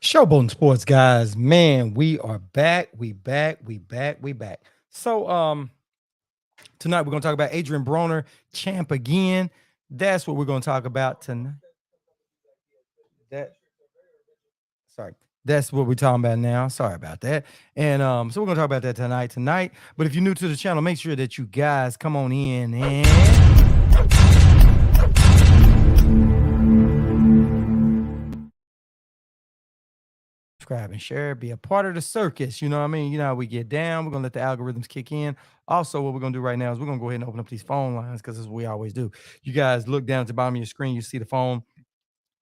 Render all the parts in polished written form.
Showboating Sports, guys. Man, we are back. We back. So, tonight we're gonna talk about Adrien Broner Champ again. That's what we're gonna talk about tonight. That sorry. That's what we're talking about now. Sorry about that. And so we're gonna talk about that tonight. But if you're new to the channel, make sure that you guys come on in and subscribe and share, be a part of the circus. You know what I mean? You know how we get down. We're gonna let the algorithms kick in. Also, what we're gonna do right now is we're gonna go ahead and open up these phone lines because this is what we always do. You guys look down at the bottom of your screen, you see the phone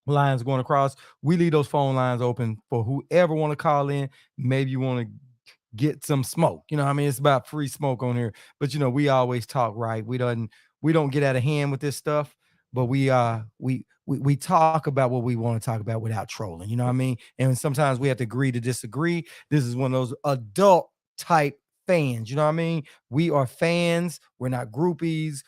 lines going across. We leave those phone lines open for whoever want to call in. Maybe you want to get some smoke. You know what I mean? It's about free smoke on here. But you know, we always talk right. We don't get out of hand with this stuff, but we talk about what we want to talk about without trolling. You know what I mean? And sometimes we have to agree to disagree. This is one of those adult type fans. You know what I mean? We are fans. We're not groupies.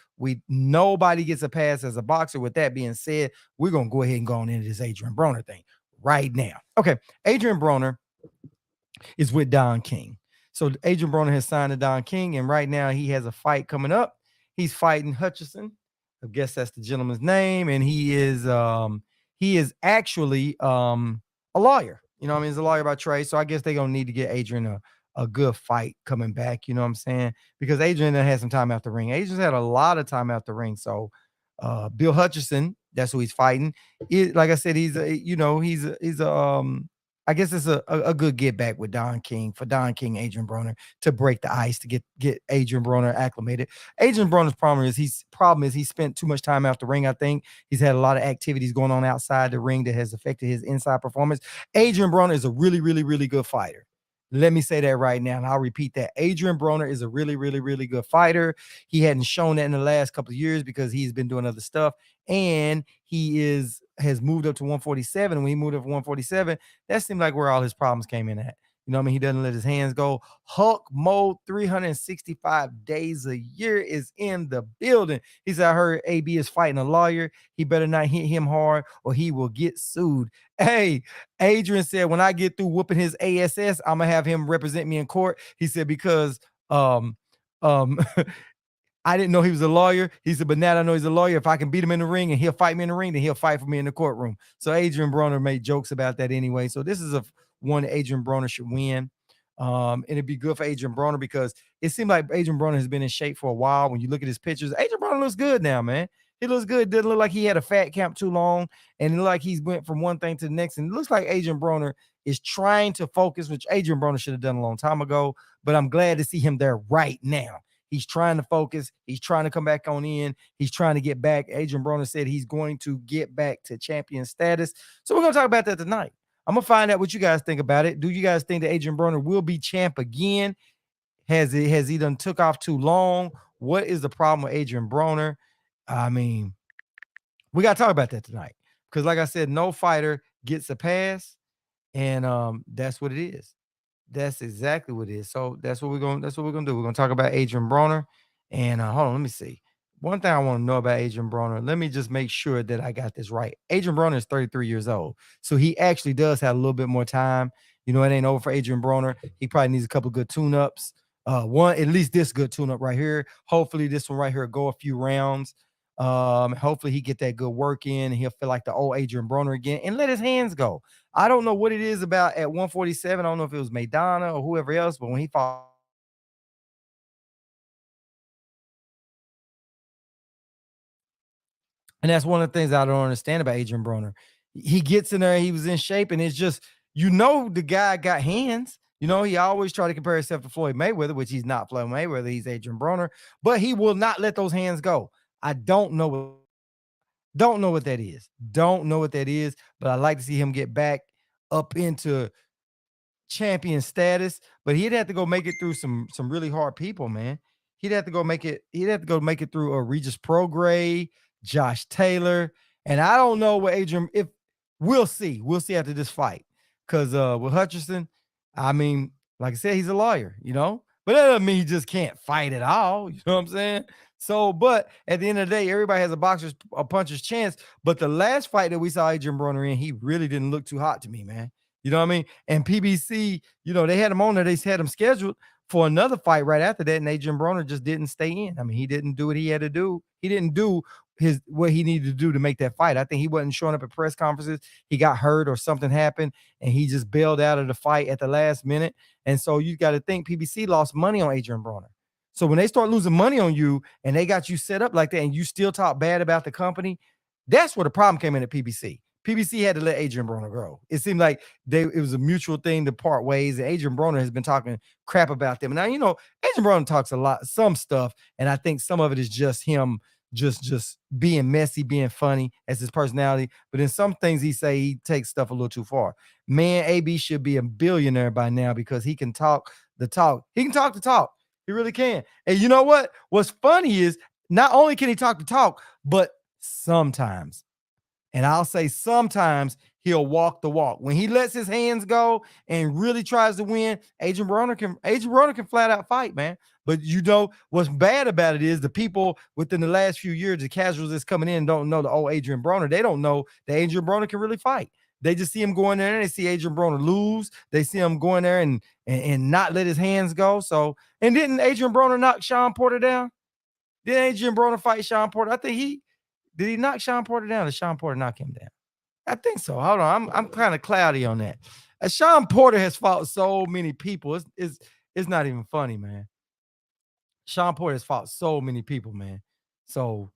Nobody gets a pass as a boxer. With that being said, we're gonna go ahead and go on into this Adrien Broner thing right now. Okay, Adrien Broner is with Don King. So Adrien Broner has signed to Don King, and right now he has a fight coming up. He's fighting Hutchison. I guess that's the gentleman's name, and he is actually a lawyer. You know what I mean? He's a lawyer by trade. So I guess they're gonna need to get Adrien a good fight coming back. You know what I'm saying? Because Adrien had some time out the ring. Adrian's had a lot of time out the ring. So Bill Hutchison, that's who he's fighting. Like I said, I guess it's a good get back with Don King for Don King, Adrien Broner to break the ice to get Adrien Broner acclimated. Adrien Broner's problem is he spent too much time out the ring. I think he's had a lot of activities going on outside the ring that has affected his inside performance. Adrien Broner is a really, really, really good fighter. Let me say that right now, and I'll repeat that. Adrien Broner is a really, really, really good fighter. He hadn't shown that in the last couple of years because he's been doing other stuff, and has moved up to 147. And when he moved up to 147, that seemed like where all his problems came in at. You know what I mean? He doesn't let his hands go. Hulk mode 365 days a year is in the building. He said, I heard AB is fighting a lawyer. He better not hit him hard or he will get sued. Hey, Adrien said, when I get through whooping his ASS, I'm gonna have him represent me in court. He said, because um I didn't know he was a lawyer. He said, but now I know he's a lawyer. If I can beat him in the ring and he'll fight me in the ring, then he'll fight for me in the courtroom. So Adrien Broner made jokes about that anyway. So this is one Adrien Broner should win. And it'd be good for Adrien Broner because it seemed like Adrien Broner has been in shape for a while. When you look at his pictures, Adrien Broner looks good now, man. He looks good. Doesn't look like he had a fat camp too long. And it looked like he's went from one thing to the next. And it looks like Adrien Broner is trying to focus, which Adrien Broner should have done a long time ago. But I'm glad to see him there right now. He's trying to focus. He's trying to come back on in. He's trying to get back. Adrien Broner said he's going to get back to champion status. So we're going to talk about that tonight. I'm going to find out what you guys think about it. Do you guys think that Adrien Broner will be champ again? Has he done took off too long? What is the problem with Adrien Broner? I mean, we got to talk about that tonight. Because like I said, no fighter gets a pass. And that's what it is. That's exactly what it is. So that's what we're gonna do. We're gonna talk about Adrien Broner. And hold on, let me see. One thing I want to know about Adrien Broner. Let me just make sure that I got this right. Adrien Broner is 33 years old. So he actually does have a little bit more time. You know, it ain't over for Adrien Broner. He probably needs a couple good tune-ups. At least this good tune-up right here. Hopefully, this one right here go a few rounds. Hopefully he get that good work in and he'll feel like the old Adrien Broner again and let his hands go. I don't know what it is about at 147. I don't know if it was Maidana or whoever else, but when he fought, and that's one of the things I don't understand about Adrien Broner. He gets in there, he was in shape, and it's just, the guy got hands. You know, he always try to compare himself to Floyd Mayweather, which he's not Floyd Mayweather, he's Adrien Broner, but he will not let those hands go. I don't know what that is. Don't know what that is, but I like to see him get back up into champion status. But he'd have to go make it through some really hard people, man. He'd have to go make it. He'd have to go make it through a Regis Prograis, Josh Taylor, and I don't know what Adrien. If we'll see, after this fight. Because with Hutchison, I mean, like I said, he's a lawyer, but that doesn't mean he just can't fight at all. You know what I'm saying? So, but at the end of the day, everybody has a puncher's chance. But the last fight that we saw Adrien Broner in, he really didn't look too hot to me, man. You know what I mean? And PBC, they had him on there. They had him scheduled for another fight right after that, and Adrien Broner just didn't stay in. I mean, he didn't do what he had to do. He didn't do what he needed to do to make that fight. I think he wasn't showing up at press conferences. He got hurt or something happened, and he just bailed out of the fight at the last minute. And so you got to think PBC lost money on Adrien Broner. So when they start losing money on you and they got you set up like that, and you still talk bad about the company, that's where the problem came in at PBC. PBC had to let Adrien Broner go. It seemed like it was a mutual thing to part ways. And Adrien Broner has been talking crap about them. Now, Adrien Broner talks a lot, some stuff, and I think some of it is just him just being messy, being funny as his personality. But in some things he takes stuff a little too far. Man, AB should be a billionaire by now because he can talk the talk. He can talk the talk. He really can. And you know what? What's funny is not only can he talk the talk, but sometimes, and I'll say sometimes, he'll walk the walk. When he lets his hands go and really tries to win, Adrien Broner can flat out fight, man. But what's bad about it is the people within the last few years, the casuals that's coming in don't know the old Adrien Broner. They don't know that Adrien Broner can really fight. They just see him going there and they see Adrien Broner lose. They see him going there and not let his hands go. So, and didn't Adrien Broner knock Sean Porter down? Didn't Adrien Broner fight Sean Porter? I think did he knock Sean Porter down or Sean Porter knock him down? I think so. Hold on. I'm kind of cloudy on that. Sean Porter has fought so many people. It's not even funny, man. Sean Porter has fought so many people, man. So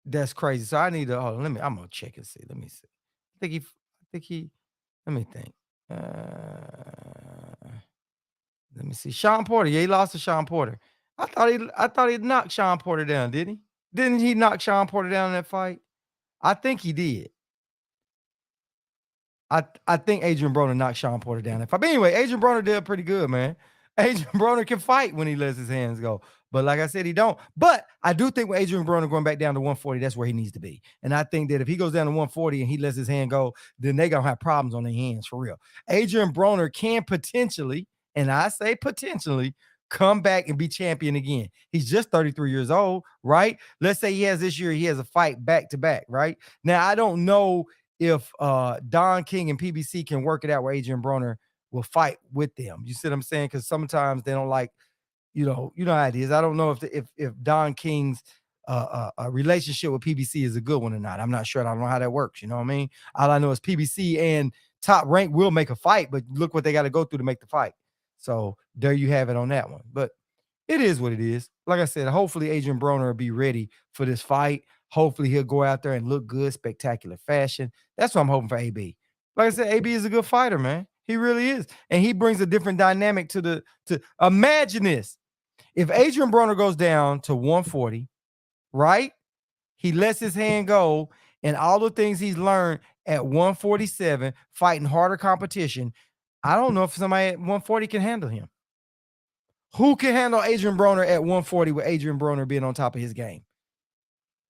that's crazy. So I need to I'm gonna check and see. Let me see. I think he let me think. Let me see. Sean Porter. Yeah, he lost to Sean Porter. I thought he knocked Sean Porter down, did he? Didn't he knock Sean Porter down in that fight? I think he did. I think Adrien Broner knocked Sean Porter down that fight. But anyway, Adrien Broner did pretty good, man. Adrien Broner can fight when he lets his hands go. But like I said, he don't. But I do think with Adrien Broner going back down to 140, that's where he needs to be. And I think that if he goes down to 140 and he lets his hand go, then they're going to have problems on their hands for real. Adrien Broner can potentially, and I say potentially, come back and be champion again. He's just 33 years old, right? Let's say he has this year, he has a fight back to back, right? Now, I don't know if Don King and PBC can work it out where Adrien Broner will fight with them. You see what I'm saying? Because sometimes they don't like, you know how it is. I don't know if Don King's relationship with PBC is a good one or not. I'm not sure. I don't know how that works. You know what I mean? All I know is PBC and Top Rank will make a fight, but look what they got to go through to make the fight. So there you have it on that one. But it is what it is. Like I said, hopefully Adrien Broner will be ready for this fight. Hopefully he'll go out there and look good, spectacular fashion. That's what I'm hoping for AB. Like I said, AB is a good fighter, man. He really is. And he brings a different dynamic to imagine this. If Adrien Broner goes down to 140, right? He lets his hand go, and all the things he's learned at 147, fighting harder competition, I don't know if somebody at 140 can handle him. Who can handle Adrien Broner at 140 with Adrien Broner being on top of his game?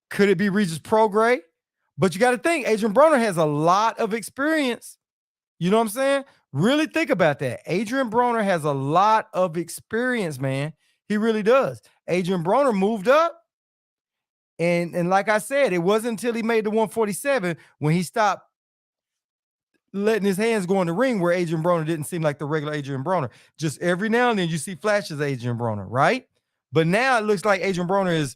Could it be Regis Prograis? But you got to think, Adrien Broner has a lot of experience. You know what I'm saying? Really think about that. Adrien Broner has a lot of experience, man. He really does. Adrien Broner moved up. And like I said, it wasn't until he made the 147 when he stopped letting his hands go in the ring where Adrien Broner didn't seem like the regular Adrien Broner. Just every now and then you see flashes of Adrien Broner, right? But now it looks like Adrien Broner is,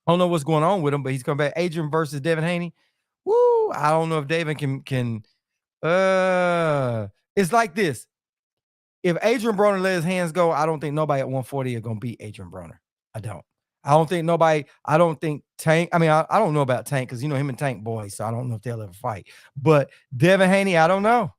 I don't know what's going on with him, but he's coming back. Adrien versus Devin Haney. Woo! I don't know if Devin can. It's like this. If Adrien Broner let his hands go, I don't think nobody at 140 are gonna beat Adrien Broner. I don't think nobody. I don't think Tank. I mean, I don't know about Tank because him and Tank boys, so I don't know if they'll ever fight. But Devin Haney, I don't know.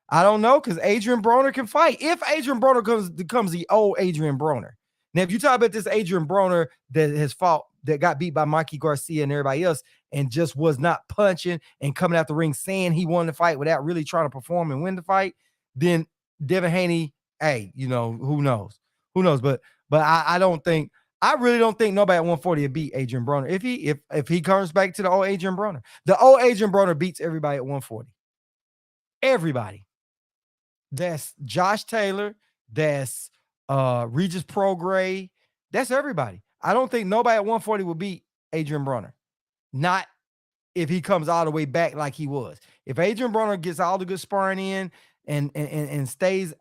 I don't know because Adrien Broner can fight. If Adrien Broner becomes the old Adrien Broner. Now, if you talk about this Adrien Broner that has fought, that got beat by Mikey Garcia and everybody else, and just was not punching and coming out the ring saying he won the fight without really trying to perform and win the fight, then Devin Haney, hey, who knows? Who knows? But I really don't think nobody at 140 will beat Adrien Broner. If he comes back to the old Adrien Broner. The old Adrien Broner beats everybody at 140. Everybody. That's Josh Taylor. That's Regis Prograis. That's everybody. I don't think nobody at 140 will beat Adrien Broner. Not if he comes all the way back like he was. If Adrien Broner gets all the good sparring in, and stays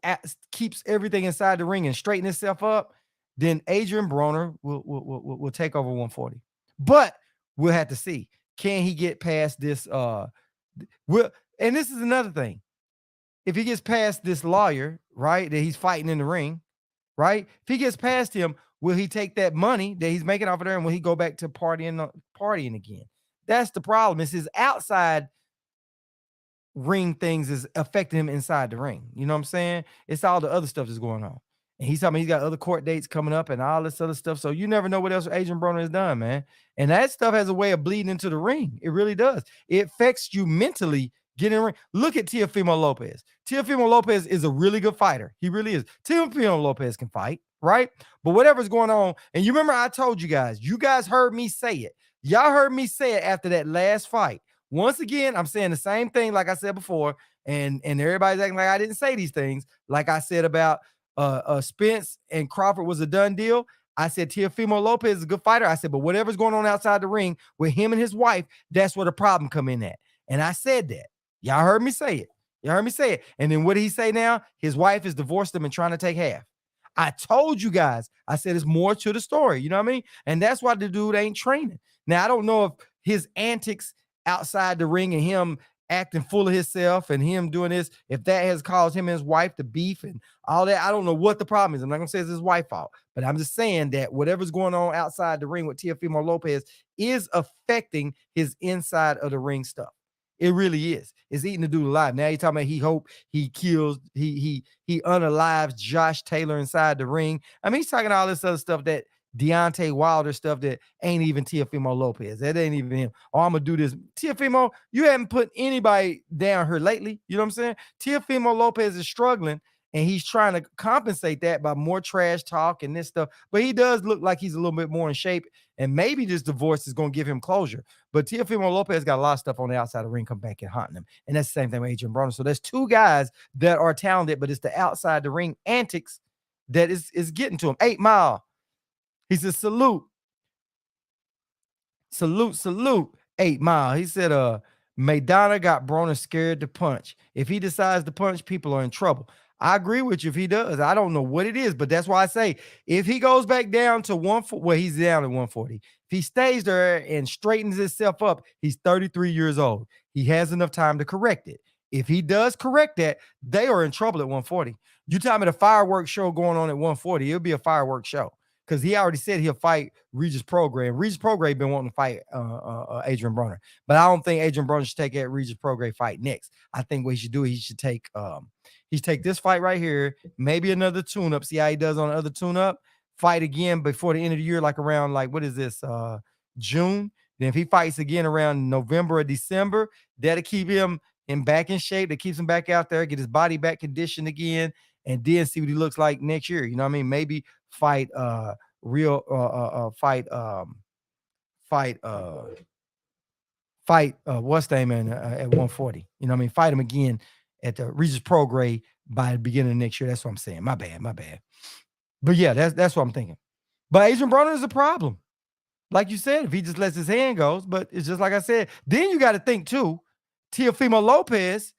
keeps everything inside the ring and straighten himself up, then Adrien Broner will take over 140. But we'll have to see. Can he get past this? Will and this is another thing. If he gets past this lawyer, right, that he's fighting in the ring, right? If he gets past him, will he take that money that he's making off of there and will he go back to partying again? That's the problem. It's his outside ring things is affecting him inside the ring. You know what I'm saying? It's all the other stuff that's going on. And he's talking, he's got other court dates coming up and all this other stuff. So you never know what else Adrien Broner has done, man. And that stuff has a way of bleeding into the ring. It really does. It affects you mentally getting in the ring. Look at Teofimo Lopez. Teofimo Lopez is a really good fighter. He really is. Teofimo Lopez can fight, right? But whatever's going on, and you remember I told you guys heard me say it. Y'all heard me say it after that last fight. Once again, I'm saying the same thing like I said before, and everybody's acting like I didn't say these things. Like I said about Spence and Crawford was a done deal. I said Teofimo Lopez is a good fighter. I said, but whatever's going on outside the ring with him and his wife, that's where the problem come in at. And I said that. Y'all heard me say it. Y'all heard me say it. And then what did he say now? His wife has divorced him and trying to take half. I told you guys. I said it's more to the story. You know what I mean? And that's why the dude ain't training. Now, I don't know if his antics outside the ring and him acting full of himself and him doing this, if that has caused him and his wife to beef and all that, I don't know what the problem is. I'm not gonna say it's his wife's fault, but I'm just saying that whatever's going on outside the ring with Teofimo Lopez is affecting his inside of the ring stuff. It really is. It's eating the dude alive. Now you're talking about he hope he kills, he unalives Josh Taylor inside the ring. I mean, he's talking all this other stuff that Deontay Wilder stuff that ain't even Teofimo Lopez. That ain't even him. Oh, I'm gonna do this. Teofimo, you haven't put anybody down here lately. You know what I'm saying? Teofimo Lopez is struggling and he's trying to compensate that by more trash talk and this stuff. But he does look like he's a little bit more in shape. And maybe this divorce is going to give him closure. But Teofimo Lopez got a lot of stuff on the outside of the ring come back and haunting him. And that's the same thing with Adrien Broner. So there's two guys that are talented, but it's the outside the ring antics that is getting to him. 8 Mile. He says, salute. Salute. 8 Mile. He said, Maidana got Broner scared to punch. If he decides to punch, people are in trouble. I agree with you if he does. I don't know what it is, but that's why I say if he goes back down to 140, well, he's down at 140. If he stays there and straightens himself up, he's 33 years old. He has enough time to correct it. If he does correct that, they are in trouble at 140. You tell me the fireworks show going on at 140, it'll be a fireworks show. Because he already said he'll fight Regis Prograis. Regis Prograis been wanting to fight Adrien Broner. But I don't think Adrien Broner should take that Regis Prograis fight next. I think what he should do, he should take this fight right here, maybe another tune-up, see how he does on the other tune-up, fight again before the end of the year, like around, like, what is this, June? Then if he fights again around November or December, that'll keep him back in shape. That keeps him back out there, get his body back conditioned again, and then see what he looks like next year. You know what I mean? Maybe fight what's the name at 140. You know what I mean? Fight him again at the Regis Prograis by the beginning of next year. That's what I'm saying. My bad. But yeah, that's what I'm thinking. But Adrien Broner is a problem. Like you said, if he just lets his hand go, but it's just like I said. Then you got to think too, Teofimo Lopez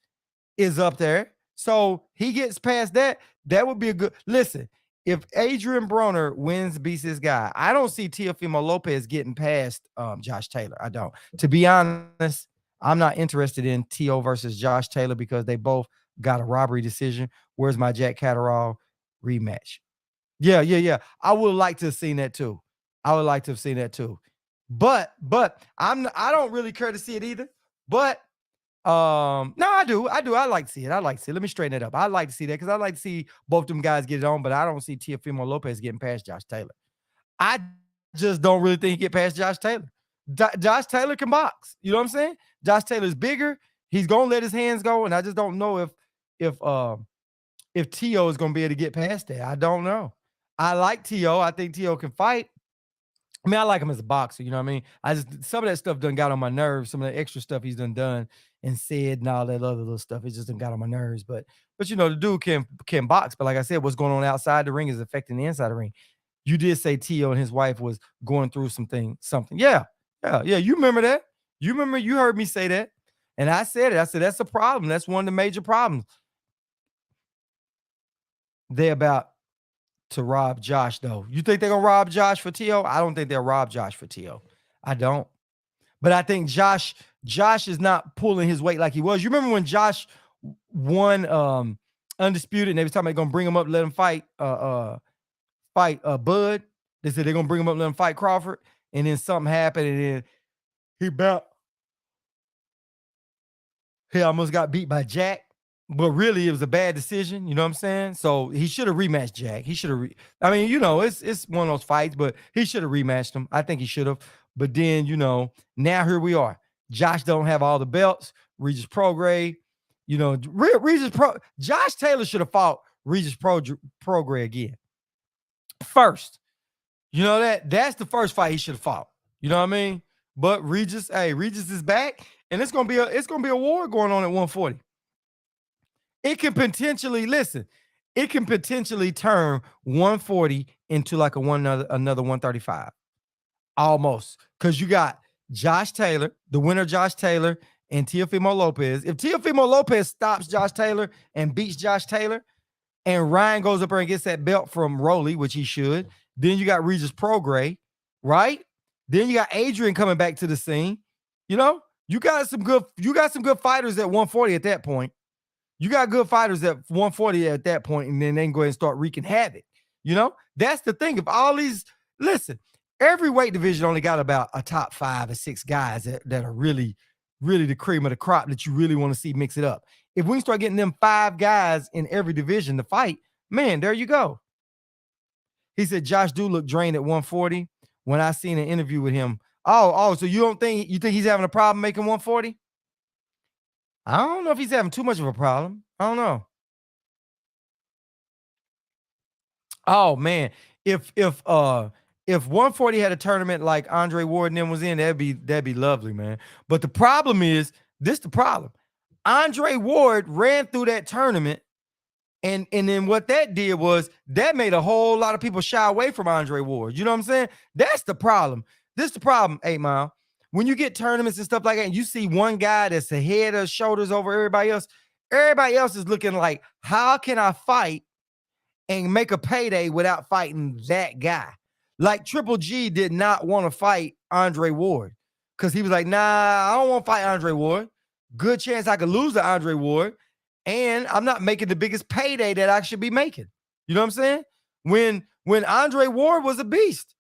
is up there. So he gets past that. That would be a good listen. If Adrien Broner wins, beats this guy, I don't see Teofimo Lopez getting past Josh Taylor. I don't. To be honest, I'm not interested in Teo versus Josh Taylor because they both got a robbery decision. Where's my Jack Catterall rematch? Yeah. I would like to have seen that too. But I don't really care to see it either. But no, I do. I like to see it. Let me straighten it up. I like to see that because I like to see both them guys get it on, but I don't see Teofimo Lopez getting past Josh Taylor. I just don't really think he get past Josh Taylor. Josh Taylor can box. You know what I'm saying? Josh Taylor's bigger. He's gonna let his hands go, and I just don't know if Teo is gonna be able to get past that. I don't know. I like Teo. I think Teo can fight. I mean, I like him as a boxer, you know what I mean? Some of that stuff done got on my nerves, some of the extra stuff he's done and said and all that other little stuff. It just done got on my nerves. But you know, the dude can box. But like I said, what's going on outside the ring is affecting the inside the ring. You did say Teo and his wife was going through something. Yeah. You remember that? You heard me say that. And I said it. I said, that's a problem. That's one of the major problems. they about to rob Josh though. You think they're gonna rob Josh for T.O.? I don't think they'll rob Josh for T.O. I don't. But I think Josh is not pulling his weight like he was. You remember when Josh won undisputed and they was talking about gonna bring him up, let him fight Bud. They said they're gonna bring him up, let him fight Crawford, and then something happened, and then he about he almost got beat by Jack. But really, it was a bad decision. You know what I'm saying? So he should have rematched Jack. He should have. I mean, it's one of those fights, but he should have rematched him. I think he should have. But then, now here we are. Josh don't have all the belts. Regis Prograis, Josh Taylor should have fought Regis Prograis again first. That's the first fight he should have fought. You know what I mean? But Regis is back, and it's gonna be a war going on at 140. It can potentially turn 140 into like another 135. Almost. Because you got Josh Taylor, the winner Josh Taylor, and Teofimo Lopez. If Teofimo Lopez stops Josh Taylor and beats Josh Taylor, and Ryan goes up there and gets that belt from Rolly, which he should, then you got Regis Prograis, right? Then you got Adrien coming back to the scene. You got some good fighters at 140 at that point. You got good fighters at 140 at that point, and then they can go ahead and start wreaking havoc. That's the thing. If all these, listen, every weight division only got about a top 5 or 6 guys that are really, really the cream of the crop that you really want to see mix it up. If we can start getting them 5 guys in every division to fight, man, there you go. He said Josh do look drained at 140. When I seen an interview with him, so you think he's having a problem making 140? I don't know if he's having too much of a problem. I don't know. Oh man, if 140 had a tournament like Andre Ward and them was in, that'd be lovely, man. But the problem is, the problem. Andre Ward ran through that tournament, and then what that did was that made a whole lot of people shy away from Andre Ward. You know what I'm saying? That's the problem. This is the problem, 8 Mile. When you get tournaments and stuff like that, and you see one guy that's a head or shoulders over everybody else is looking like, how can I fight and make a payday without fighting that guy? Like Triple G did not want to fight Andre Ward because he was like, nah, I don't want to fight Andre Ward. Good chance I could lose to Andre Ward, and I'm not making the biggest payday that I should be making. You know what I'm saying? When Andre Ward was a beast.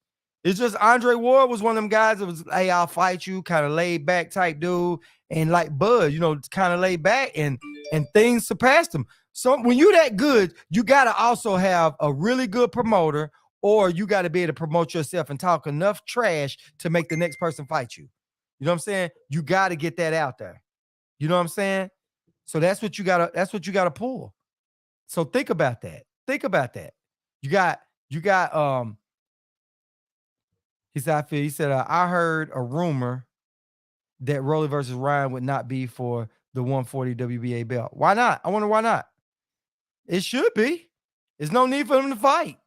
It's just Andre Ward was one of them guys that was, hey, I'll fight you, kind of laid back type dude. And like Bud, kind of laid back, and things surpassed him. So when you're that good, you got to also have a really good promoter, or you got to be able to promote yourself and talk enough trash to make the next person fight you. You know what I'm saying? You got to get that out there. You know what I'm saying? So that's what you gotta pull. So think about that. You got he said, I heard a rumor that Rolly versus Ryan would not be for the 140 WBA belt. Why not? I wonder why not. It should be. There's no need for them to fight.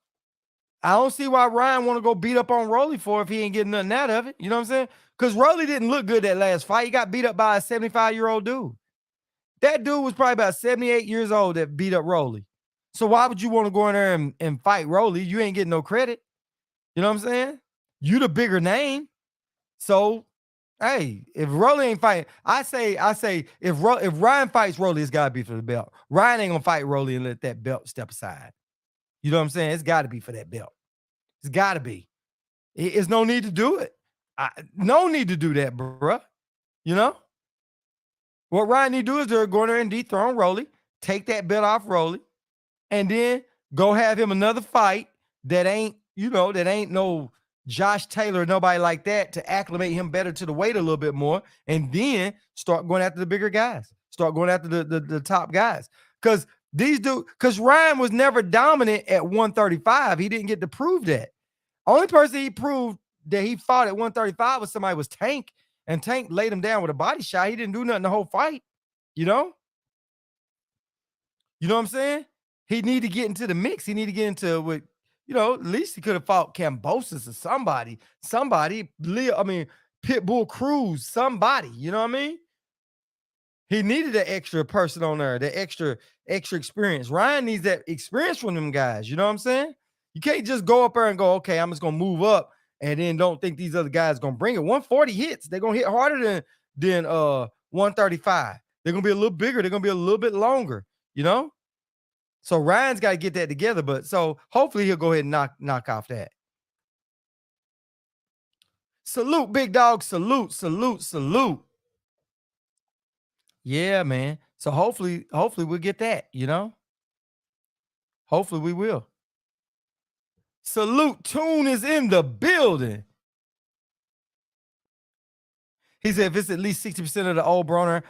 I don't see why Ryan want to go beat up on Rolly for if he ain't getting nothing out of it. You know what I'm saying? Because Rolly didn't look good that last fight. He got beat up by a 75-year-old dude. That dude was probably about 78 years old that beat up Rolly. So why would you want to go in there and fight Rolly? You ain't getting no credit. You know what I'm saying? You the bigger name. So, hey, if Rolly ain't fighting, I say if Ryan fights Rolly, it's got to be for the belt. Ryan ain't going to fight Rolly and let that belt step aside. You know what I'm saying? It's got to be for that belt. It's got to be. It's no need to do it. No need to do that, bruh. You know? What Ryan need to do is they're going there and dethrone Rolly, take that belt off Rolly, and then go have him another fight that ain't no Josh Taylor or nobody like that to acclimate him better to the weight a little bit more, and then start going after the bigger guys. Start going after the top guys. Because Ryan was never dominant at 135. He didn't get to prove that. Only person he proved that he fought at 135 was Tank. And Tank laid him down with a body shot. He didn't do nothing the whole fight. You know? You know what I'm saying? He need to get into the mix. He need to get into what, at least he could have fought Cambosis or somebody. Pitbull Cruz, somebody. You know what I mean? He needed that extra person on there, the extra experience. Ryan needs that experience from them guys. You know what I'm saying? You can't just go up there and go, okay, I'm just gonna move up, and then don't think these other guys gonna bring it. 140 hits. They're gonna hit harder than 135. They're gonna be a little bigger. They're gonna be a little bit longer. You know. So Ryan's got to get that together. But so hopefully he'll go ahead and knock off that. Salute, big dog. Salute, salute, salute. Yeah, man. So hopefully we'll get that, you know? Hopefully we will. Salute Tune is in the building. He said if it's at least 60% of the old Broner,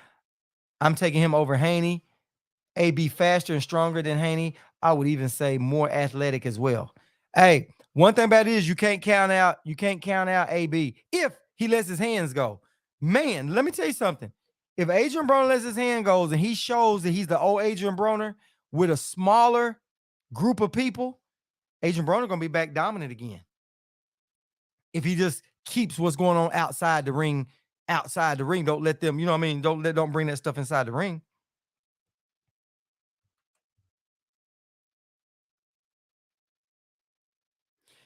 I'm taking him over Haney. AB faster and stronger than Haney. I would even say more athletic as well. Hey, one thing about it is you can't count out AB if he lets his hands go. Man, let me tell you something. If Adrien Broner lets his hand go and he shows that he's the old Adrien Broner with a smaller group of people, Adrien Broner gonna be back dominant again. If he just keeps what's going on outside the ring, don't let them, you know what I mean? Don't bring that stuff inside the ring.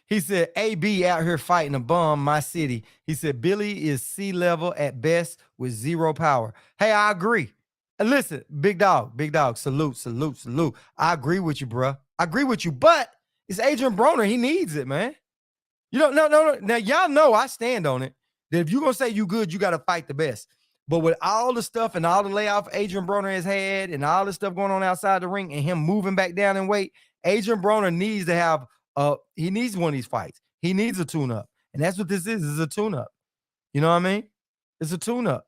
He said, AB out here fighting a bum, my city. He said, Billy is sea level at best with zero power. Hey, I agree. And listen, big dog, salute, salute, salute. I agree with you, bro. I agree with you, but it's Adrien Broner. He needs it, man. You don't, no. Now, y'all know I stand on it. That if you're going to say you good, you got to fight the best. But with all the stuff and all the layoff Adrien Broner has had and all the stuff going on outside the ring and him moving back down in weight, Adrien Broner needs to have he needs one of these fights. He needs a tune-up. And that's what this is a tune-up. You know what I mean? It's a tune-up.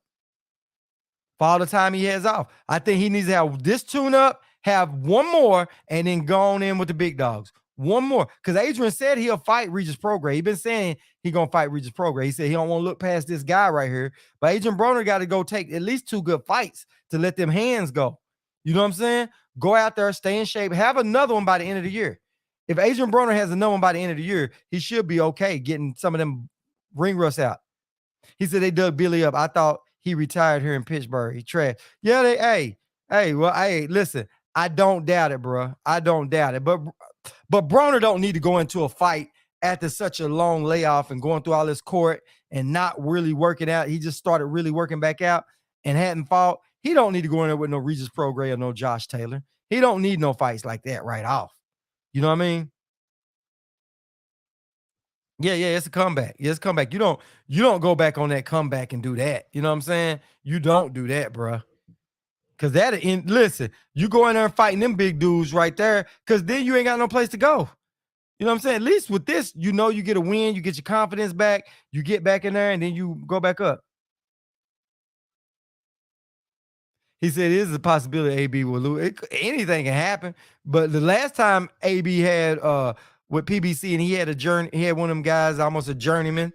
For all the time he has off. I think he needs to have this tune-up, have one more, and then go on in with the big dogs. One more. Because Adrien said he'll fight Regis Prograis. He's been saying he's going to fight Regis Prograis. He said he don't want to look past this guy right here. But Adrien Broner got to go take at least 2 good fights to let them hands go. You know what I'm saying? Go out there, stay in shape, have another one by the end of the year. If Adrien Broner has another one by the end of the year, he should be okay getting some of them ring rust out. He said they dug Billy up. I thought he retired here in Pittsburgh. He trash. Yeah, listen, I don't doubt it, bro. I don't doubt it. But Broner don't need to go into a fight after such a long layoff and going through all this court and not really working out. He just started really working back out and hadn't fought. He don't need to go in there with no Regis Prograis or no Josh Taylor. He don't need no fights like that right off. You know what I mean? Yeah, it's a comeback. Yeah, it's a comeback. You don't go back on that comeback and do that. You know what I'm saying? You don't do that, bro. Cause listen, you go in there and fighting them big dudes right there, cause then you ain't got no place to go. You know what I'm saying? At least with this, you get a win, you get your confidence back, you get back in there, and then you go back up. He said it is a possibility AB will lose. Anything can happen. But the last time AB had with PBC and he had one of them guys, almost a journeyman,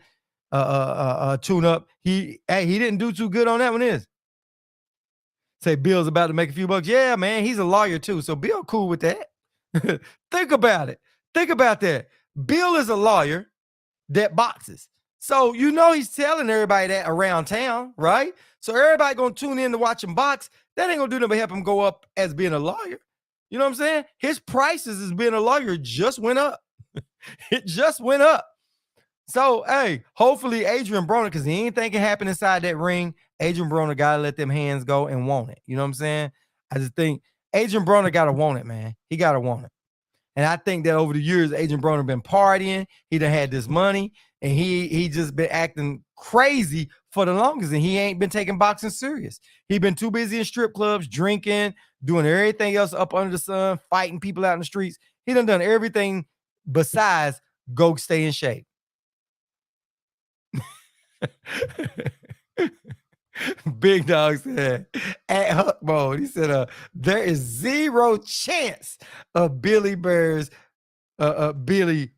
tune up. He didn't do too good on that one. Say Bill's about to make a few bucks. Yeah, man, he's a lawyer too. So Bill cool with that. Think about it. Think about that. Bill is a lawyer that boxes. So he's telling everybody that around town, right? So everybody gonna tune in to watch him box. That ain't gonna do nothing but help him go up as being a lawyer. You know what I'm saying? His prices as being a lawyer just went up. It just went up. So, hey, hopefully Adrien Broner, because anything can happen inside that ring, Adrien Broner gotta let them hands go and want it. You know what I'm saying? I just think Adrien Broner gotta want it, man. He gotta want it. And I think that over the years, Adrien Broner been partying. He done had this money, and he just been acting crazy for the longest, and he ain't been taking boxing serious. He been too busy in strip clubs, drinking, doing everything else up under the sun, fighting people out in the streets. He done everything besides go stay in shape. Big Dog said at Huck Mode, he said, there is zero chance of Billy Bears Billy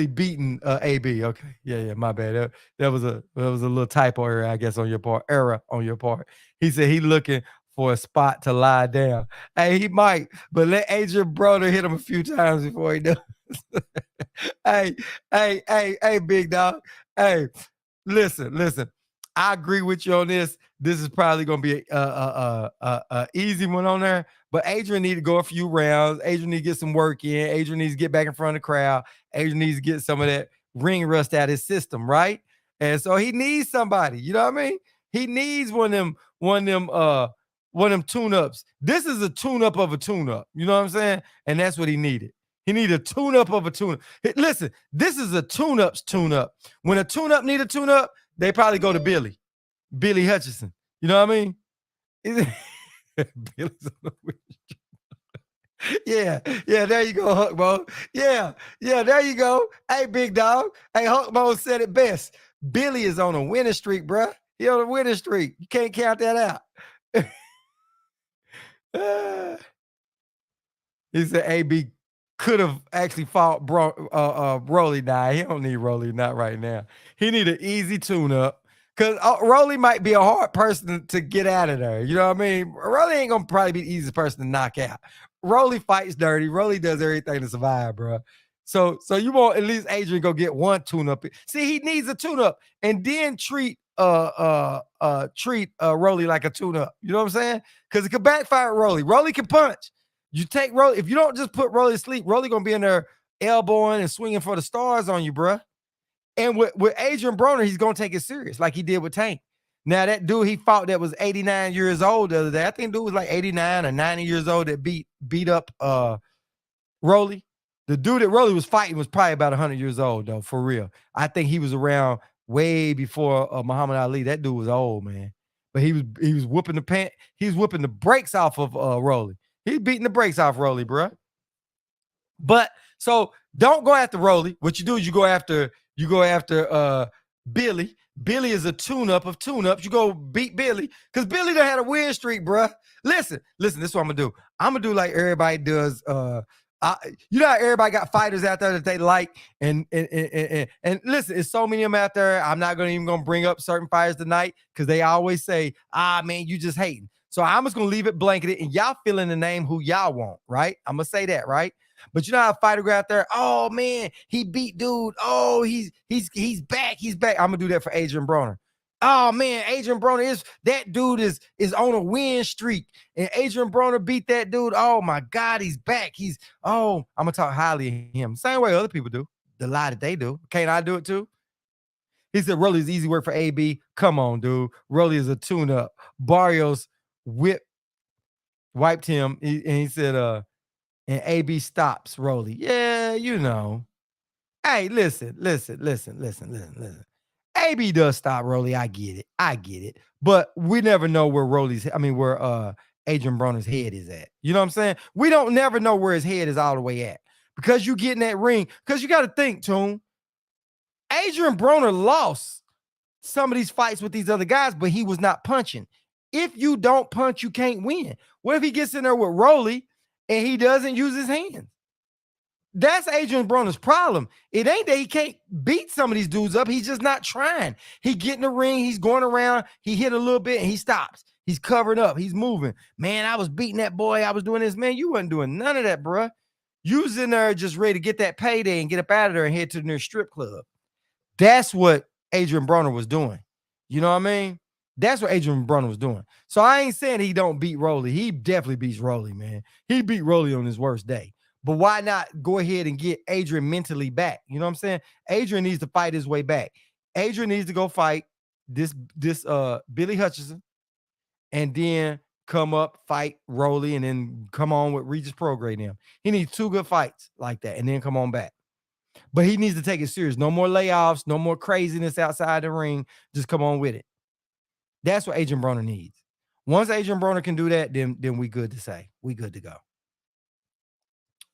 beating AB. Okay. Yeah, my bad. That was a little typo error, I guess, on your part. He said he looking for a spot to lie down. Hey, he might, but let Adrien Broner hit him a few times before he does. Hey, Big Dog. Hey, listen. I agree with you on this. This is probably going to be a easy one on there. But Adrien need to go a few rounds. Adrien need to get some work in. Adrien needs to get back in front of the crowd. Adrien needs to get some of that ring rust out of his system, right? And so he needs somebody. You know what I mean? He needs one of them tune-ups. This is a tune-up of a tune-up. You know what I'm saying? And that's what he needed. He needed a tune-up of a tune-up. Listen, this is a tune-up's tune-up. When a tune-up need a tune-up, they probably go to Billy Hutchinson. You know what I mean? Billy's on the winning streak. Yeah, there you go, Huck Mo. Yeah, there you go. Hey, big dog. Hey, Huck Mo said it best. Billy is on a winning streak, bruh. He on a winning streak. You can't count that out. He said AB could have actually fought Rolly. Nah, he don't need Rolly, not right now. He need an easy tune-up. Because Rolly might be a hard person to get out of there. You know what I mean? Rolly ain't going to probably be the easiest person to knock out. Rolly fights dirty. Rolly does everything to survive, bro. So you want at least Adrien go get one tune-up. See, he needs a tune-up and then treat Rolly like a tune-up. You know what I'm saying? Because it could backfire at Rolly. Rolly can punch. You take Rolly, if you don't just put Rolly to sleep, Rolly gonna be in there elbowing and swinging for the stars on you, bruh. And with Adrien Broner, he's gonna take it serious, like he did with Tank. Now that dude he fought that was 89 years old the other day. I think dude was like 89 or 90 years old that beat up Rolly. The dude that Rolly was fighting was probably about 100 years old though, for real. I think he was around way before Muhammad Ali. That dude was old, man. But he was whooping the brakes off of Rolly. He's beating the brakes off Rolly, bro. But so don't go after Rolly. What you do is you go after Billy. Billy is a tune-up of tune-ups. You go beat Billy because Billy done had a win streak, bro. Listen. This is what I'm gonna do. I'm gonna do like everybody does. You know how everybody got fighters out there that they like, and listen, it's so many of them out there. I'm not gonna bring up certain fighters tonight because they always say, man, you just hating. So I'm just gonna leave it blanketed, and y'all fill in the name who y'all want, right? I'm gonna say that, right? But you know how a fighter go out there, oh man, he beat dude. Oh, he's back. He's back. I'm gonna do that for Adrien Broner. Oh man, Adrien Broner that dude is on a win streak. And Adrien Broner beat that dude. Oh my God, he's back. I'm gonna talk highly of him. Same way other people do. The lie that they do. Can't I do it too? He said Rolly's easy work for AB. Come on, dude. Rolly is a tune-up. Barrios wiped him, and he said, and AB stops Rolly. Yeah, you know. Hey, listen. AB does stop Rolly. I get it. But we never know where Adrien Broner's head is at. You know what I'm saying? We don't never know where his head is all the way at. Because you get in that ring, because you got to think, Tune. Adrien Broner lost some of these fights with these other guys, but he was not punching. If you don't punch, you can't win. What if he gets in there with Rolly and he doesn't use his hands? That's Adrien Broner's problem. It ain't that he can't beat some of these dudes up. He's just not trying. He get in the ring. He's going around. He hit a little bit and he stops. He's covered up. He's moving. Man, I was beating that boy. I was doing this. Man, you wasn't doing none of that, bro. You was in there just ready to get that payday and get up out of there and head to the nearest strip club. That's what Adrien Broner was doing. You know what I mean? That's what Adrien Broner was doing. So I ain't saying he don't beat Rolly. He definitely beats Rolly, man. He beat Rolly on his worst day. But why not go ahead and get Adrien mentally back? You know what I'm saying? Adrien needs to fight his way back. Adrien needs to go fight this Billy Hutchinson and then come up, fight Rolly, and then come on with Regis Prograis him. He needs 2 good fights like that and then come on back. But he needs to take it serious. No more layoffs, no more craziness outside the ring. Just come on with it. That's what Adrien Broner needs. Once Adrien Broner can do that, then we good to say. We good to go.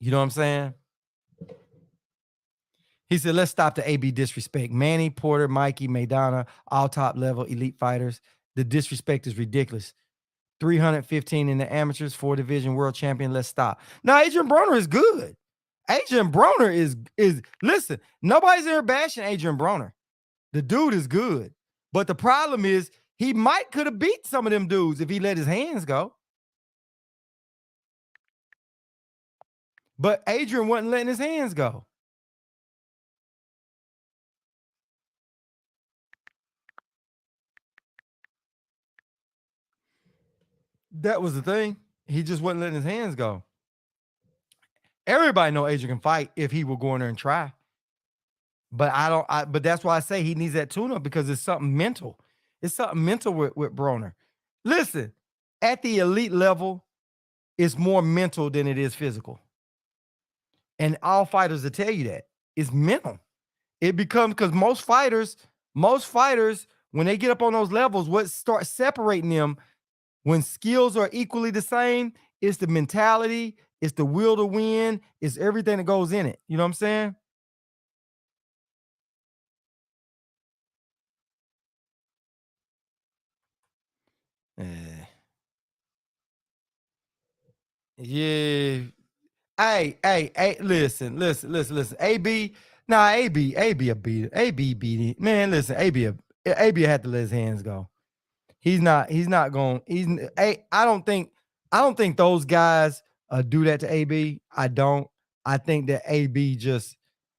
You know what I'm saying? He said, let's stop the AB disrespect. Manny, Porter, Mikey, Maidana, all top level elite fighters. The disrespect is ridiculous. 315 in the amateurs, 4 division world champion. Let's stop. Now, Adrien Broner is good. Adrien Broner is listen, nobody's ever bashing Adrien Broner. The dude is good. But the problem is he could have beat some of them dudes if he let his hands go. But Adrien wasn't letting his hands go. That was the thing. He just wasn't letting his hands go. Everybody know Adrian can fight if he will go in there and try. But I don't. But that's why I say he needs that tune-up because it's something mental. It's something mental with Broner. Listen, at the elite level, it's more mental than it is physical, and all fighters will tell you that it's mental. It becomes because most fighters, when they get up on those levels, what starts separating them when skills are equally the same, it's the mentality, it's the will to win, it's everything that goes in it. You know what I'm saying? Eh, yeah. Hey, listen. AB a beat it. AB beat it. Man, listen, AB had to let his hands go. He's not going. I don't think those guys do that to AB. I don't. I think that AB just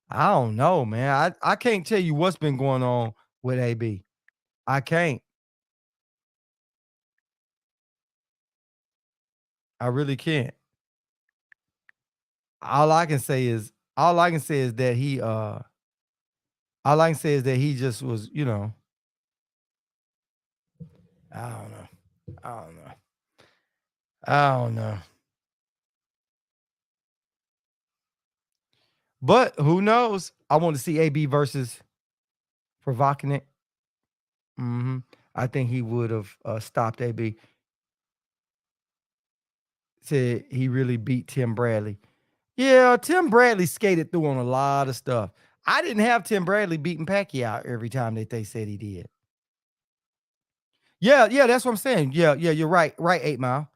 I don't know, man. I can't tell you what's been going on with AB. I can't. I really can't. All I can say is that all I can say is that he just was, I don't know. I don't know. I don't know. But who knows? I want to see AB versus Provocanik. I think he would have stopped AB. Said he really beat Tim Bradley. Yeah, Tim Bradley skated through on a lot of stuff. I didn't have Tim Bradley beating Pacquiao every time that they said he did. Yeah, that's what I'm saying. Yeah, you're right. Right, 8 Mile.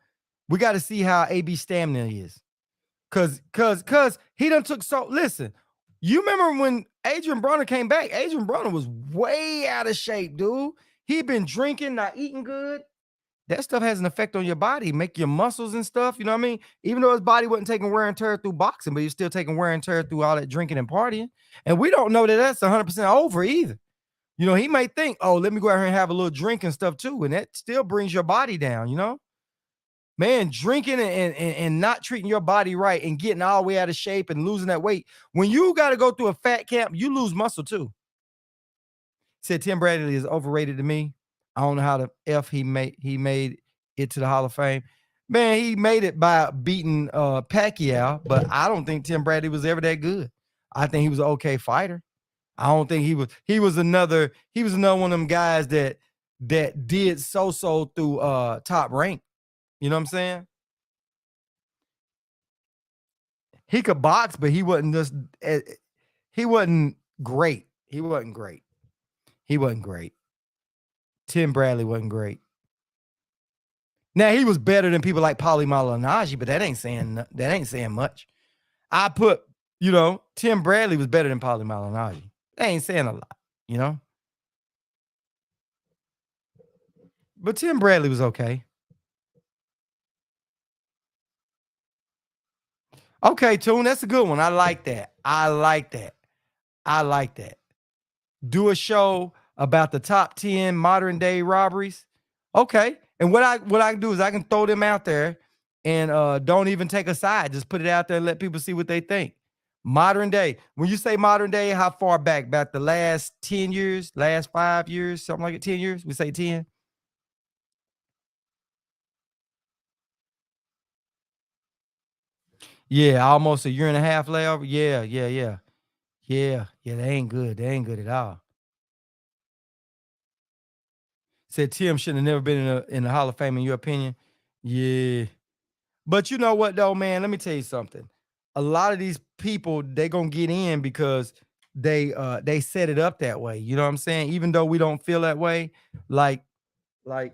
We got to see how AB stamina is. Cause he done took so listen. You remember when Adrien Broner came back? Adrien Broner was way out of shape, dude. He been drinking, not eating good. That stuff has an effect on your body, make your muscles and stuff. You know what I mean? Even though his body wasn't taking wear and tear through boxing, but he's still taking wear and tear through all that drinking and partying. And we don't know that that's 100% over either. He may think, oh, let me go out here and have a little drink and stuff too. And that still brings your body down. Man, drinking and not treating your body right and getting all the way out of shape and losing that weight. When you got to go through a fat camp, you lose muscle too. Said Tim Bradley is overrated to me. I don't know how the F he made it to the Hall of Fame. Man, he made it by beating Pacquiao, but I don't think Tim Bradley was ever that good. I think he was an okay fighter. I don't think he was another one of them guys that did so through top rank. You know what I'm saying? He could box, but he wasn't just he wasn't great. He wasn't great. He wasn't great. Tim Bradley wasn't great. Now he was better than people like Paulie Malignaggi, but that ain't saying much. I put, Tim Bradley was better than Paulie Malignaggi. That ain't saying a lot, you know. But Tim Bradley was okay. Okay, Tune, that's a good one. I like that. I like that. I like that. Do a show about the top 10 modern day robberies. Okay. And what I can do is I can throw them out there and don't even take a side. Just put it out there and let people see what they think. Modern day. When you say modern day, how far back? About the last 10 years, last 5 years, something like it, 10 years? We say 10. Yeah, almost a year and a half layover. Yeah. Yeah, they ain't good. They ain't good at all. Said Tim shouldn't have never been in the Hall of Fame in your opinion. Yeah. But you know what though, man? Let me tell you something. A lot of these people, they gonna get in because they set it up that way. You know what I'm saying? Even though we don't feel that way, like like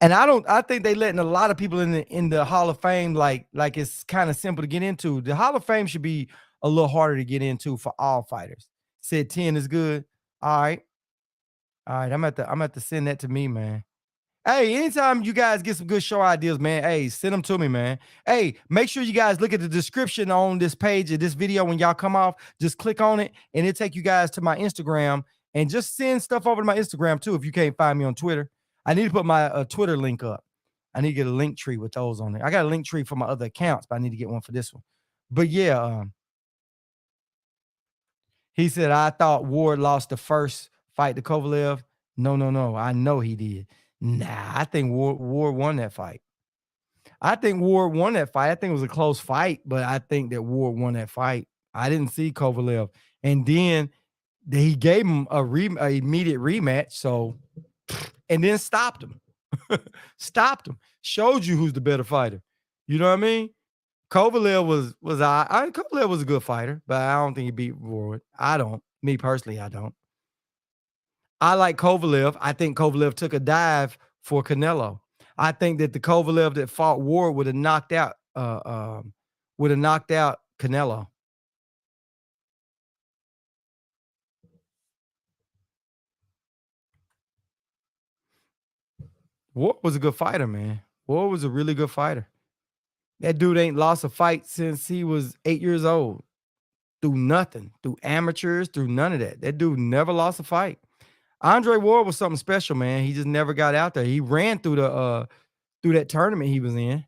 and I think they letting a lot of people in the Hall of Fame like it's kind of simple to get into. The Hall of Fame should be a little harder to get into for all fighters. Said 10 is good. All right. All right. I'm at to send that to me, man. Hey, anytime you guys get some good show ideas, man, hey, send them to me, man. Hey, make sure you guys look at the description on this page of this video when y'all come off. Just click on it, and it'll take you guys to my Instagram. And just send stuff over to my Instagram, too, if you can't find me on Twitter. I need to put my Twitter link up. I need to get a link tree with those on it. I got a link tree for my other accounts, but I need to get one for this one. But yeah, he said, I thought Ward lost the first fight to Kovalev. No, no, no. I know he did. Nah, I think Ward won that fight. I think Ward won that fight. I think it was a close fight, but I think that Ward won that fight. I didn't see Kovalev. And then he gave him a immediate rematch. So, and then stopped him. Stopped him. Showed you who's the better fighter. You know what I mean? Kovalev Kovalev was a good fighter, but I don't think he beat Ward. I don't. Me personally, I don't. I like Kovalev. I think Kovalev took a dive for Canelo. I think that the Kovalev that fought Ward would have knocked out Canelo. Ward was a good fighter, man. Ward was a really good fighter. That dude ain't lost a fight since he was 8 years old. Through nothing, through amateurs, through none of that. That dude never lost a fight. Andre Ward was something special, man. He just never got out there. He ran through through that tournament he was in.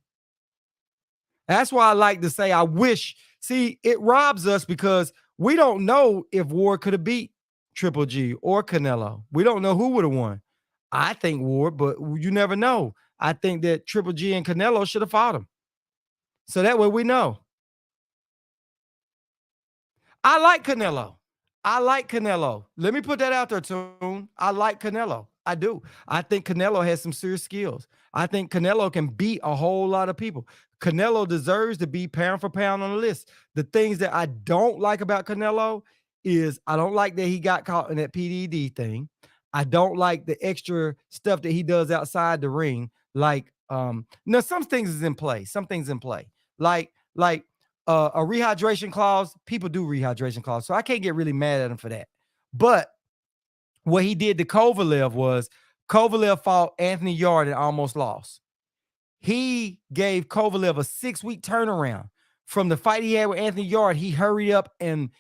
That's why I like to say I wish. See, it robs us because we don't know if Ward could have beat Triple G or Canelo. We don't know who would have won. I think Ward, but you never know. I think that Triple G and Canelo should have fought him. So that way we know. I like Canelo. I like Canelo. Let me put that out there, Tune. I like Canelo. I do. I think Canelo has some serious skills. I think Canelo can beat a whole lot of people. Canelo deserves to be pound for pound on the list. The things that I don't like about Canelo is I don't like that he got caught in that PDD thing. I don't like the extra stuff that he does outside the ring. Like, no, some things is in play. Some things in play. Like a rehydration clause. People do rehydration clause, so I can't get really mad at him for that. But what he did to Kovalev was Kovalev fought Anthony Yarde and almost lost. He gave Kovalev a 6-week turnaround from the fight he had with Anthony Yarde. He hurried up and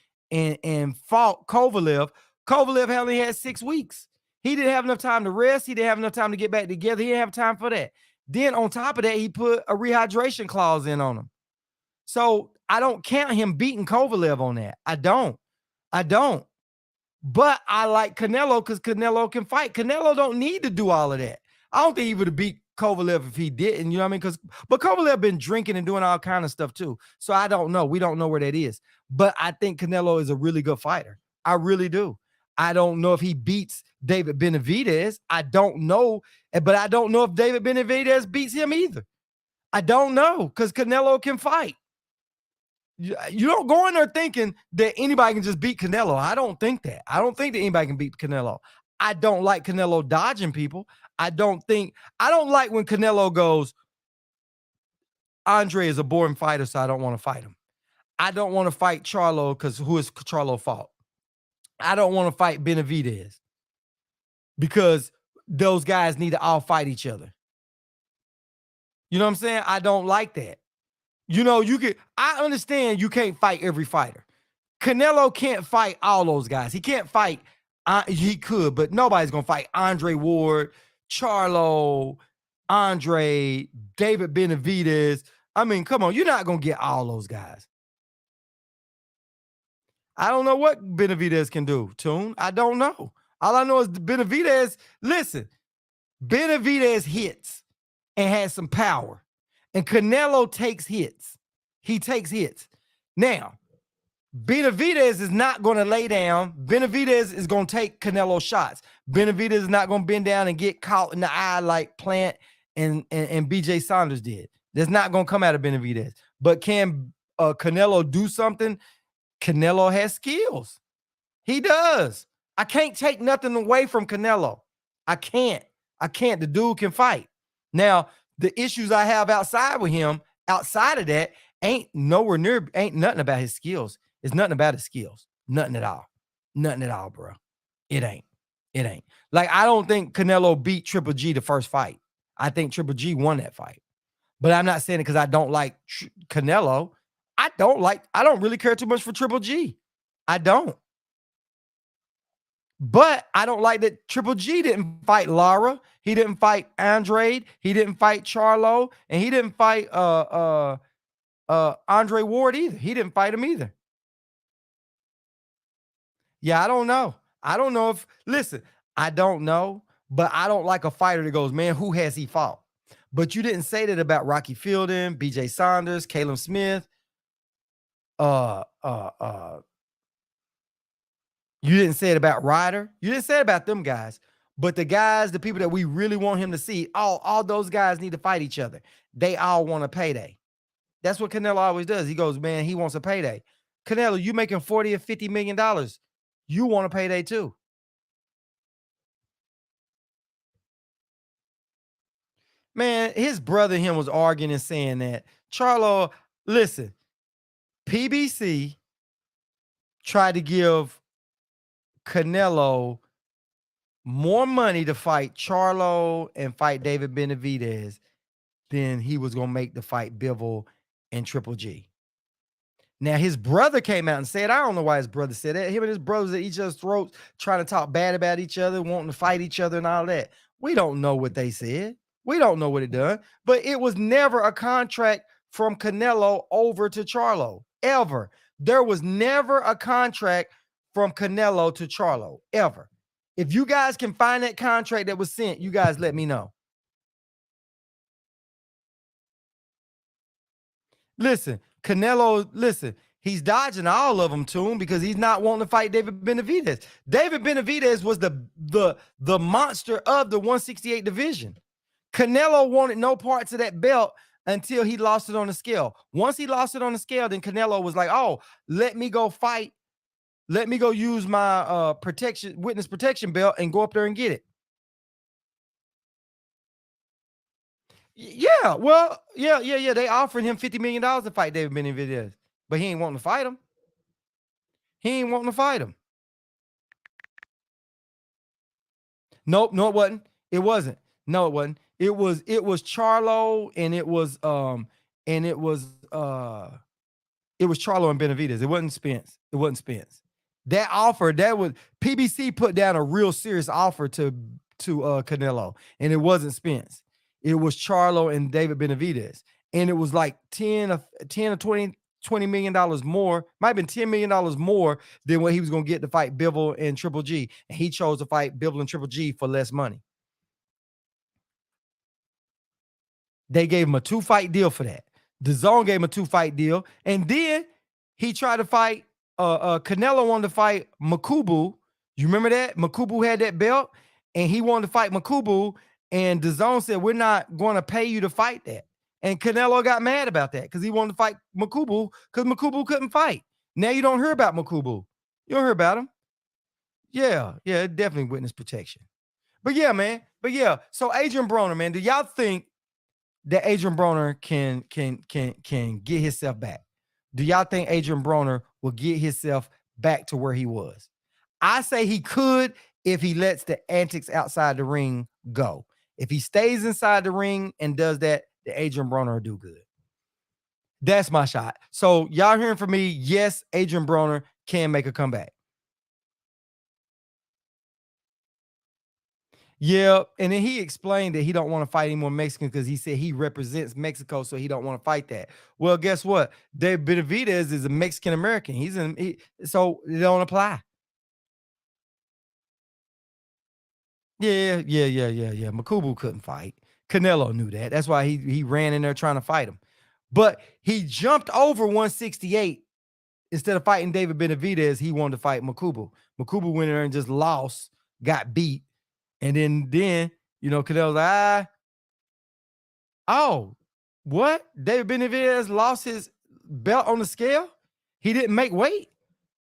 fought Kovalev. Kovalev only had 6 weeks. He didn't have enough time to rest. He didn't have enough time to get back together. He didn't have time for that. Then on top of that, he put a rehydration clause in on him. So I don't count him beating Kovalev on that. I don't. But I like Canelo because Canelo can fight. Canelo don't need to do all of that. I don't think he would have beat Kovalev if he didn't. You know what I mean? But Kovalev been drinking and doing all kind of stuff too. So I don't know. We don't know where that is. But I think Canelo is a really good fighter. I really do. I don't know if he beats David Benavidez. I don't know. But I don't know if David Benavidez beats him either. I don't know because Canelo can fight. You don't go in there thinking that anybody can just beat Canelo. I don't think that. I don't think that anybody can beat Canelo. I don't like Canelo dodging people. I don't like when Canelo goes, Andre is a boring fighter, so I don't want to fight him. I don't want to fight Charlo because who is Charlo fought? I don't want to fight Benavidez because those guys need to all fight each other. You know what I'm saying? I don't like that. You know, I understand you can't fight every fighter. Canelo can't fight all those guys. He can't fight, he could, but nobody's going to fight Andre Ward, Charlo, Andre, David Benavidez. I mean, come on, you're not going to get all those guys. I don't know what Benavidez can do, Tune. I don't know. All I know is Benavidez, listen, Benavidez hits and has some power. And Canelo takes hits. He takes hits. Now, Benavidez is not going to lay down. Benavidez is going to take Canelo shots. Benavidez is not going to bend down and get caught in the eye like Plant and BJ Saunders did. That's not going to come out of Benavidez. But can Canelo do something? Canelo has skills. He does. I can't take nothing away from Canelo. I can't. The dude can fight. Now, the issues I have outside with him, outside of that, ain't nothing about his skills. It's nothing about his skills. Nothing at all. Nothing at all, bro. It ain't. Like, I don't think Canelo beat Triple G the first fight. I think Triple G won that fight. But I'm not saying it because I don't like Canelo. I don't really care too much for Triple G. I don't. But I don't like that Triple G didn't fight Lara. He didn't fight Andrade. He didn't fight Charlo, and he didn't fight Andre Ward either. He didn't fight him either. Yeah, I don't know. I don't know if listen, I don't know, but I don't like a fighter that goes, man, who has he fought? But you didn't say that about Rocky Fielding, BJ Saunders, Caleb Smith, uh uh uh you didn't say it about Ryder. You didn't say it about them guys. But the guys, the people that we really want him to see, all those guys need to fight each other. They all want a payday. That's what Canelo always does. He goes, man, he wants a payday. Canelo, you making 40 or 50 million dollars. You want a payday too. Man, his brother and him was arguing and saying that. Charlo, listen, PBC tried to give Canelo more money to fight Charlo and fight David Benavidez than he was going to make to fight Bivol and Triple G. Now, his brother came out and said, I don't know why his brother said that. Him and his brothers at each other's throats, trying to talk bad about each other, wanting to fight each other and all that. We don't know what they said. We don't know what it done. But it was never a contract from Canelo over to Charlo, ever. There was never a contract from Canelo to Charlo, ever. If you guys can find that contract that was sent, you guys let me know. Listen, Canelo, listen, he's dodging all of them to him because he's not wanting to fight David Benavidez. David Benavidez was the monster of the 168 division. Canelo wanted no parts of that belt until he lost it on the scale. Once he lost it on the scale, then Canelo was like, oh, let me go fight. Let me go use my witness protection belt and go up there and get it. Yeah, well, yeah. They offered him $50 million to fight David Benavidez, but he ain't wanting to fight him. He ain't wanting to fight him. Nope, no, it wasn't. It wasn't. No, it wasn't. It was Charlo and and it was Charlo and Benavidez. It wasn't Spence. It wasn't Spence. That offer, that was PBC put down a real serious offer to Canelo, and it wasn't Spence. It was Charlo and David Benavidez, and it was like 10 or 20 million dollars more. Might have been $10 million more than what he was going to get to fight Bivol and Triple G, and he chose to fight Bivol and Triple G for less money. They gave him a 2-fight deal for that. The Zone gave him a 2-fight deal, and then he tried to fight. Canelo wanted to fight Makubu. You remember that? Makubu had that belt, and he wanted to fight Makubu. And the Zone said, "We're not going to pay you to fight that." And Canelo got mad about that because he wanted to fight Makubu because Makubu couldn't fight. Now you don't hear about Makubu. You don't hear about him. Yeah, definitely witness protection. But yeah, man. But yeah, so Adrien Broner, man, do y'all think that Adrien Broner can get himself back? Do y'all think Adrien Broner will get himself back to where he was? I say he could if he lets the antics outside the ring go. If he stays inside the ring and does that, the Adrien Broner will do good. That's my shot. So y'all hearing from me? Yes, Adrien Broner can make a comeback. Yeah, and then he explained that he don't want to fight any more Mexicans because he said he represents Mexico, so he don't want to fight that. Well, guess what? David Benavidez is a Mexican American. So it don't apply. Yeah. Makubu couldn't fight. Canelo knew that. That's why he ran in there trying to fight him. But he jumped over 168 instead of fighting David Benavidez. He wanted to fight Makubu. Makubu went in there and just lost, got beat. And then Canelo's like, oh, what? David Benavidez lost his belt on the scale? He didn't make weight?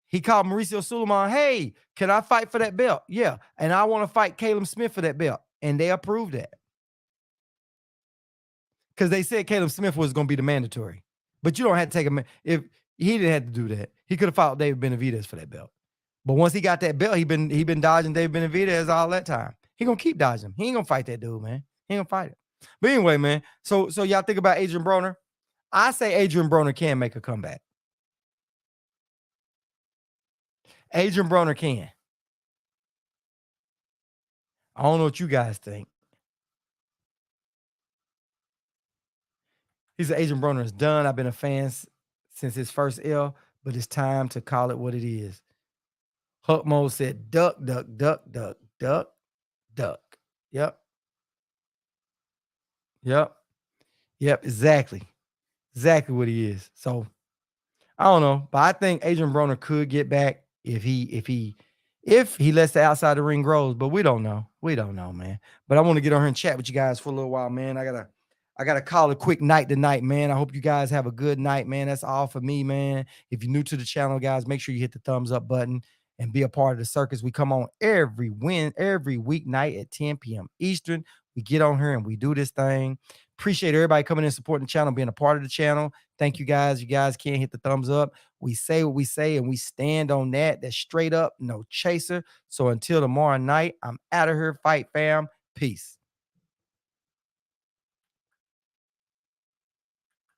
He called Mauricio Suleiman, hey, can I fight for that belt? Yeah, and I want to fight Caleb Smith for that belt. And they approved that. Because they said Caleb Smith was going to be the mandatory. But you don't have to take him. If he didn't have to do that, he could have fought David Benavidez for that belt. But once he got that belt, he been dodging David Benavidez all that time. He gonna keep dodging him. He ain't gonna fight that dude, man. He ain't gonna fight it. But anyway, man. So y'all think about Adrien Broner? I say Adrien Broner can make a comeback. Adrien Broner can. I don't know what you guys think. He said Adrian Broner is done. I've been a fan since his first L, but it's time to call it what it is. Huck Mode said, duck, duck, duck, duck, duck, duck. Yep, yep, yep, exactly. Exactly what he is. So I don't know, but I think Adrian Broner could get back if he lets the outside the ring grows, but we don't know. We don't know, man. But I want to get on here and chat with you guys for a little while, man. I gotta call a quick night tonight, man. I hope you guys have a good night, man. That's all for me, man. If you're new to the channel, guys, make sure you hit the thumbs up button and be a part of the circus. We come on every weeknight at 10 p.m. Eastern. We get on here and we do this thing. Appreciate everybody coming in, supporting the channel, being a part of the channel. Thank you guys. You guys can't hit the thumbs up. We say what we say and we stand on that. That's straight up, no chaser. So until tomorrow night, I'm out of here. Fight fam. Peace.